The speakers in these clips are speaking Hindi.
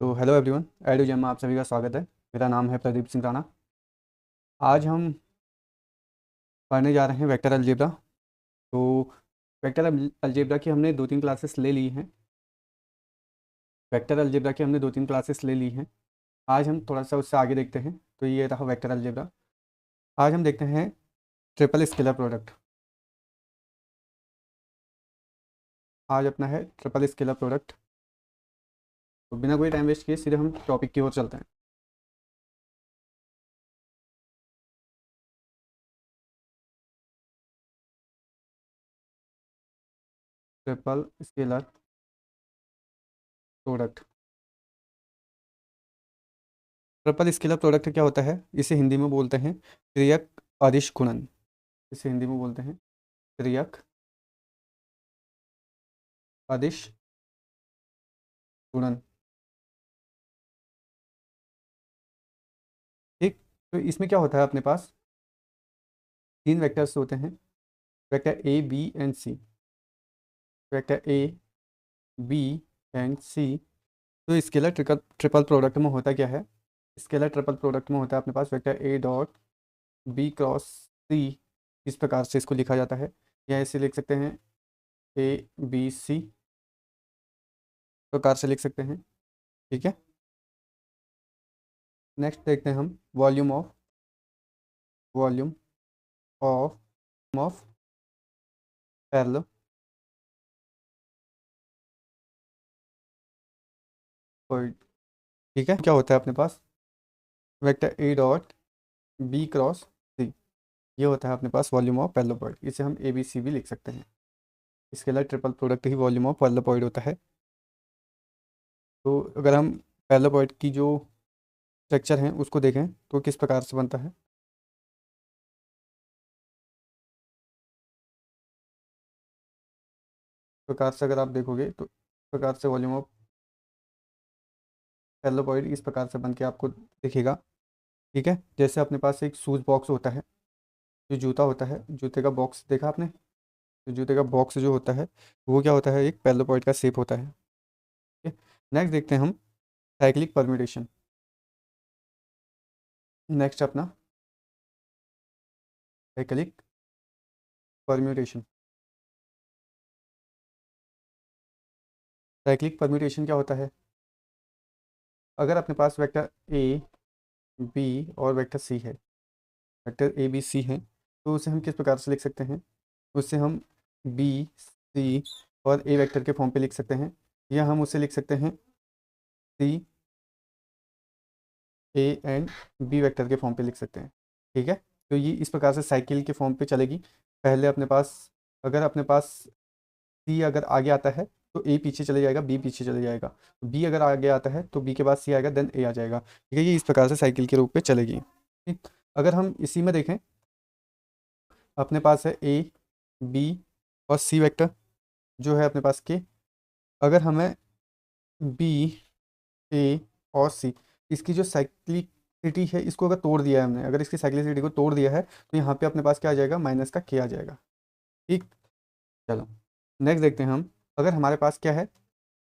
तो हेलो एवरीवन, एडू जैम में आप सभी का स्वागत है। मेरा नाम है प्रदीप सिंह राणा। आज हम पढ़ने जा रहे हैं वेक्टर अलजेब्रा। तो वेक्टर अलजेब्रा की हमने दो तीन क्लासेस ले ली हैं। वेक्टर अलजेब्रा की हमने दो तीन क्लासेस ले ली हैं। आज हम थोड़ा सा उससे आगे देखते हैं। तो ये रहा वेक्टर अलजेब्रा। आज हम देखते हैं ट्रिपल स्केलर प्रोडक्ट। आज अपना है ट्रिपल स्केलर प्रोडक्ट। तो बिना कोई टाइम वेस्ट किए सीधे हम टॉपिक की ओर चलते हैं। Triple scalar product. Triple scalar product क्या होता है? इसे हिंदी में बोलते हैं त्रियक अदिश गुणन। इसे हिंदी में बोलते हैं त्रियक अदिश गुणन। ठीक। तो इसमें क्या होता है अपने पास? तीन वेक्टर्स होते हैं, vector A B and C. Vector A B and C. तो स्केलर ट्रिपल प्रोडक्ट में होता क्या है? स्केलर ट्रिपल प्रोडक्ट में होता है अपने पास vector A dot B cross C. इस प्रकार से इसको लिखा जाता है, या ऐसे लिख सकते हैं ए बी सी प्रकार से लिख सकते हैं। ठीक है। नेक्स्ट देखते हैं हम volume of of parallel point. ठीक है। क्या होता है अपने पास? Vector A dot B cross C, ये होता है अपने पास वॉल्यूम ऑफ पैरेलल। इसे हम ए बी सी भी लिख सकते हैं। Scalar triple product he volume of parallel होता है। तो अगर हम पैरेलल की जो स्ट्रक्चर हैं उसको देखें तो किस प्रकार से बनता है। प्रकार से अगर आप देखोगे तो इस प्रकार से वॉल्यूम ऑफ पैरेलल इस प्रकार से बन के आपको दिखेगा। ठीक है। जैसे अपने पास एक शूज़ बॉक्स होता है, जो जूता होता है, जूते का बॉक्स देखा आपने? तो जूते का बॉक्स जो होता है वो क्या होता है? एक पैरेलल का शेप होता है। ठीक है। नेक्स्ट देखते हैं हम साइक्लिक परम्यूटेशन। नेक्स्ट अपना साइक्लिक परम्यूटेशन। साइक्लिक परम्यूटेशन क्या होता है? अगर अपने पास वेक्टर ए बी और वेक्टर सी है, वेक्टर ए बी सी है, तो उसे हम किस प्रकार से लिख सकते हैं? उसे हम बी सी और ए वेक्टर के फॉर्म पे लिख सकते हैं, या हम उसे लिख सकते हैं सी ए एंड बी वेक्टर के फॉर्म पे लिख सकते हैं। ठीक है। तो ये इस प्रकार से साइकिल के फॉर्म पे चलेगी। पहले अपने पास, अगर अपने पास सी अगर आगे आता है तो ए पीछे चले जाएगा, बी पीछे चले जाएगा। बी अगर आगे आता है तो बी के बाद सी आएगा, देन ए आ जाएगा। ठीक है। ये इस प्रकार से साइकिल के रूप में चलेगी। ठीक। अगर हम इसी में देखें, अपने पास है ए बी और सी वेक्टर जो है अपने पास के। अगर हमें बी ए और सी, इसकी जो साइक्लिसिटी है इसको अगर तोड़ दिया है हमने, अगर इसकी साइक्लिसिटी को तोड़ दिया है तो यहाँ पे अपने पास क्या आ जाएगा? माइनस का के आ जाएगा। ठीक। चलो नेक्स्ट देखते हैं हम। अगर हमारे पास क्या है?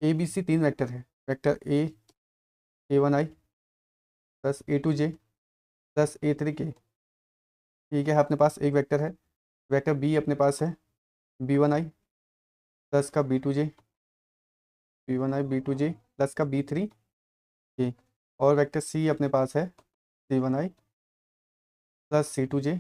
ए बी सी तीन वेक्टर है, vector A one I plus A two J plus A three K. ठीक है। अपने पास एक वेक्टर है, वेक्टर बी अपने पास है बी वन आई प्लस का B two J, B one I B two J plus का बी थ्री के। और वेक्टर सी अपने पास है C one I plus C two J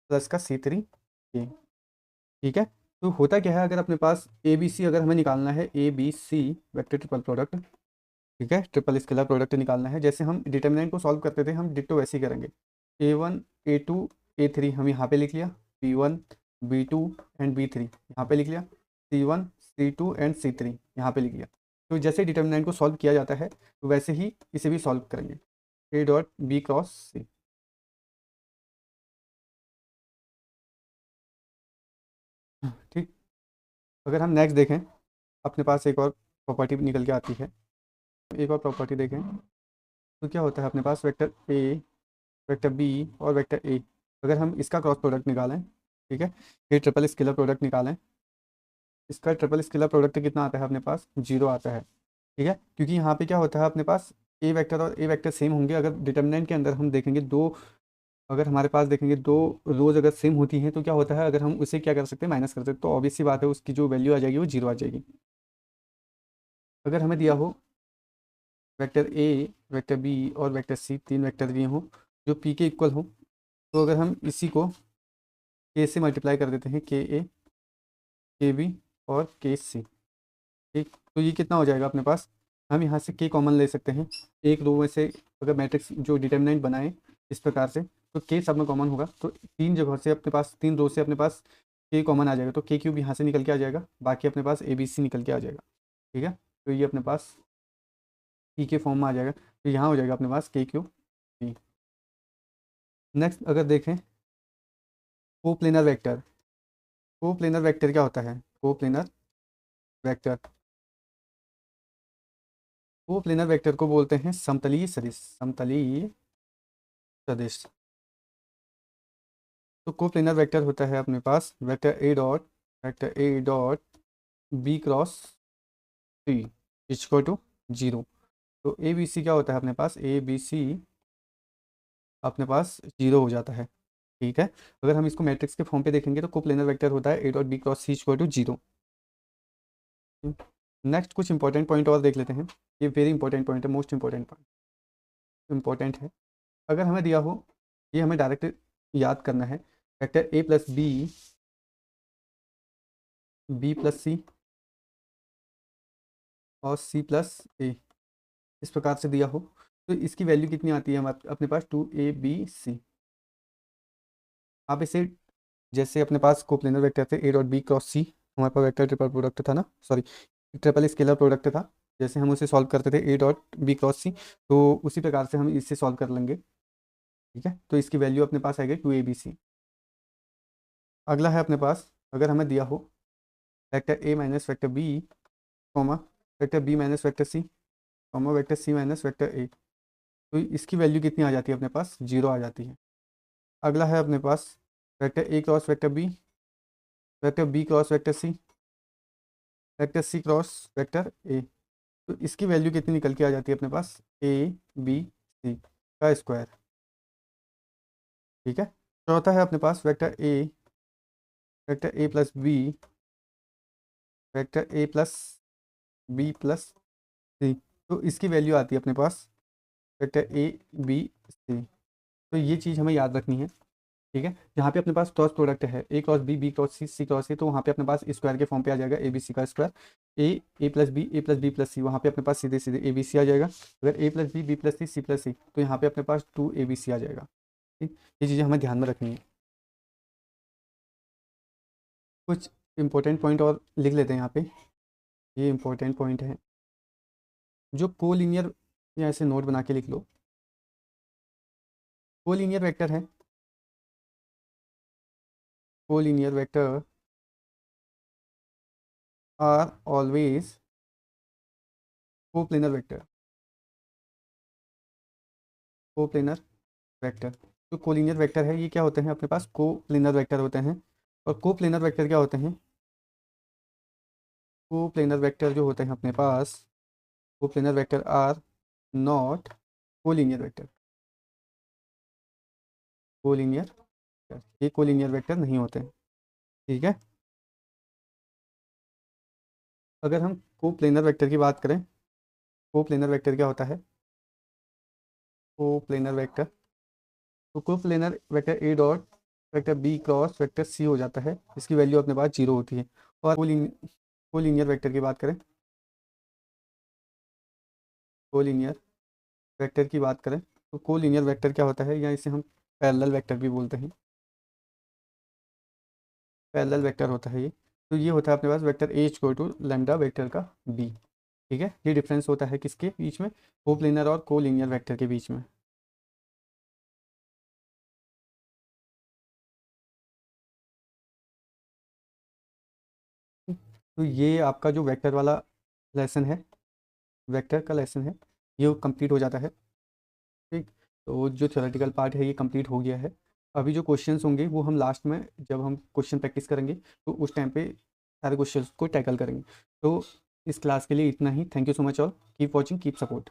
plus का सी थ्री के। ठीक है। तो होता क्या है? अगर अपने पास ए बी सी अगर हमें निकालना है, A B C vector triple product, ठीक है, ट्रिपल स्केलर प्रोडक्ट निकालना है, जैसे हम डिटर्मिनेंट को सॉल्व करते थे हम डिट्टो वैसे ही करेंगे। A one A two A three हम यहाँ पे लिख लिया, B one B two and B three यहाँ पे लिख लिया, C one C two and C three यहाँ पे लिख लिया। तो जैसे डिटर्मिनेंट को सॉल्व किया जाता है तो वैसे ही इसे भी सॉल्व करेंगे, ए डॉट बी क्रॉस सी। ठीक। अगर हम नेक्स्ट देखें, अपने पास एक और प्रॉपर्टी निकल के आती है। एक और प्रॉपर्टी देखें तो क्या होता है? अपने पास वेक्टर ए, वेक्टर बी और वेक्टर ए, अगर हम इसका क्रॉस प्रोडक्ट निकालें, ठीक है, ये ट्रिपल स्केलर प्रोडक्ट निकालें, इसका ट्रिपल स्केलर प्रोडक्ट कितना आता है? अपने पास जीरो आता है। ठीक है, क्योंकि यहाँ पे क्या होता है अपने पास ए वेक्टर और ए वेक्टर सेम होंगे। अगर डिटर्मिनेंट के अंदर हम देखेंगे दो, अगर हमारे पास देखेंगे दो रोज अगर सेम होती हैं तो क्या होता है, अगर हम उसे क्या कर सकते हैं, माइनस कर सकते हैं, तो ऑब्वियस सी बात है उसकी जो वैल्यू आ जाएगी वो जीरो आ जाएगी। अगर हमें दिया हो वेक्टर ए, वेक्टर बी और वेक्टर सी, तीन वेक्टर दिए हों जो पी के इक्वल हो, तो अगर हम इसी को के से मल्टीप्लाई कर देते हैं, के ए, के बी और के सी, ठीक, तो ये कितना हो जाएगा अपने पास, हम यहाँ से के कॉमन ले सकते हैं। एक रो में से अगर मैट्रिक्स जो डिटर्मिनेंट बनाए इस प्रकार से, तो के सब में कॉमन होगा, तो तीन जगह से अपने पास, तीन रो से अपने पास के कॉमन आ जाएगा, तो के क्यूब यहाँ से निकल के आ जाएगा, बाकी अपने पास ए बी सी निकल के आ जाएगा। ठीक है, तो ये अपने पास पी के फॉर्म में आ जाएगा, तो यहाँ हो जाएगा अपने पास के क्यूब पी। नेक्स्ट अगर देखें कोप्लेनर वेक्टर, कोप्लेनर वेक्टर क्या होता है, कोप्लेनर वेक्टर, कोप्लेनर वेक्टर को बोलते हैं समतलीय सदिश, समतलीय सदिश। तो कोप्लेनर वेक्टर होता है अपने पास vector A dot, vector A dot B cross C equal to zero. तो ए बी सी क्या होता है अपने पास, ए बी सी अपने पास जीरो हो जाता है। ठीक है, अगर हम इसको मैट्रिक्स के फॉर्म पे देखेंगे तो कोप्लेनर वेक्टर होता है A dot B cross C equal to zero. Next कुछ इंपॉर्टेंट पॉइंट और देख लेते हैं, ये वेरी इंपॉर्टेंट पॉइंट है, मोस्ट इंपॉर्टेंट पॉइंट, इंपॉर्टेंट है। अगर हमें दिया हो, ये हमें डायरेक्ट याद करना है, vector A plus B, B plus C और सी प्लस ए, इस प्रकार से दिया हो, तो इसकी वैल्यू कितनी आती है हमारे अपने पास, टू ए बी सी। आप इसे जैसे अपने पास कोप्लेनर वेक्टर थे ए डॉट बी क्रॉस सी, हमारे पास वेक्टर ट्रिपल प्रोडक्ट था ना, सॉरी ट्रिपल स्केलर प्रोडक्ट था, जैसे हम उसे सॉल्व करते थे ए डॉट बी क्रॉस सी, तो उसी प्रकार से हम इससे सॉल्व कर लेंगे। ठीक है, तो इसकी वैल्यू अपने पास आएगी टू ए बी सी। अगला है अपने पास, अगर हमें दिया हो vector A minus vector B, comma vector B minus vector C, comma vector C minus vector A, तो इसकी वैल्यू कितनी आ जाती है अपने पास, जीरो आ जाती है। अगला है अपने पास vector A cross vector B, vector B cross vector C, vector C cross vector A, तो इसकी वैल्यू कितनी निकल के आ जाती है अपने पास, ए बी सी का स्क्वायर। ठीक है, चौथा है अपने पास vector A, vector A plus B, vector A plus B plus C, तो इसकी वैल्यू आती है अपने पास वेक्टर ए बी सी। तो ये चीज़ हमें याद रखनी है। ठीक है, जहाँ पे अपने पास क्रॉस प्रोडक्ट है ए क्रॉस बी, बी क्रॉस सी, सी क्रॉस सी, तो वहाँ पे अपने पास स्क्वायर के फॉर्म पे आ जाएगा ए बी सी का स्क्वायर। ए प्लस बी, ए प्लस बी प्लस सी, वहाँ पे अपने पास सीधे सीधे ए बी सी आ जाएगा। अगर ए प्लस बी, बी प्लस सी, सी प्लस सी, तो यहाँ पे अपने पास टू ए बी सी आ जाएगा। ठीक, ये चीज़ें हमें ध्यान में रखनी है। कुछ इंपॉर्टेंट पॉइंट और लिख लेते हैं यहाँ पे, ये इंपॉर्टेंट पॉइंट है जो कोलिनियर, या ऐसे नोट बना के लिख लो, कोलिनियर वेक्टर है, collinear vector are always coplanar vector, coplanar vector. जो कोलिनियर वेक्टर है ये क्या होते हैं अपने पास, कोप्लेनर वेक्टर होते हैं। और कोप्लेनर वेक्टर क्या होते हैं, कोप्लेनर वेक्टर जो होते हैं अपने पास, coplanar vector are not collinear vector, collinear, ये कोलिनियर वेक्टर नहीं होते हैं। ठीक है, अगर हम कोप्लेनर वेक्टर की बात करें, कोप्लेनर वेक्टर क्या होता है, कोप्लेनर वेक्टर, तो coplanar vector A dot vector B cross vector C हो जाता है, इसकी वैल्यू अपने पास जीरो होती है। और कोलिनियर वेक्टर की बात करें, कोलिनियर वेक्टर की बात करें, तो कोलिनियर वेक्टर क्या होता है, या इसे हम पैरेलल वेक्टर भी बोलते हैं, पैरेलल वेक्टर होता है ये। तो ये होता है अपने पास vector A equal to lambda vector का बी। ठीक है, ये डिफरेंस होता है किसके बीच में, कोप्लेनर और कोलिनियर वेक्टर के बीच में। तो ये आपका जो वेक्टर वाला लेसन है, वेक्टर का लेसन है, ये कंप्लीट हो जाता है। ठीक, तो जो थ्योरेटिकल पार्ट है ये कंप्लीट हो गया है। अभी जो क्वेश्चंस होंगे वो हम लास्ट में जब हम क्वेश्चन प्रैक्टिस करेंगे तो उस टाइम पे सारे क्वेश्चंस को टैकल करेंगे। तो इस क्लास के लिए इतना ही। Thank you so much all, keep watching, keep support.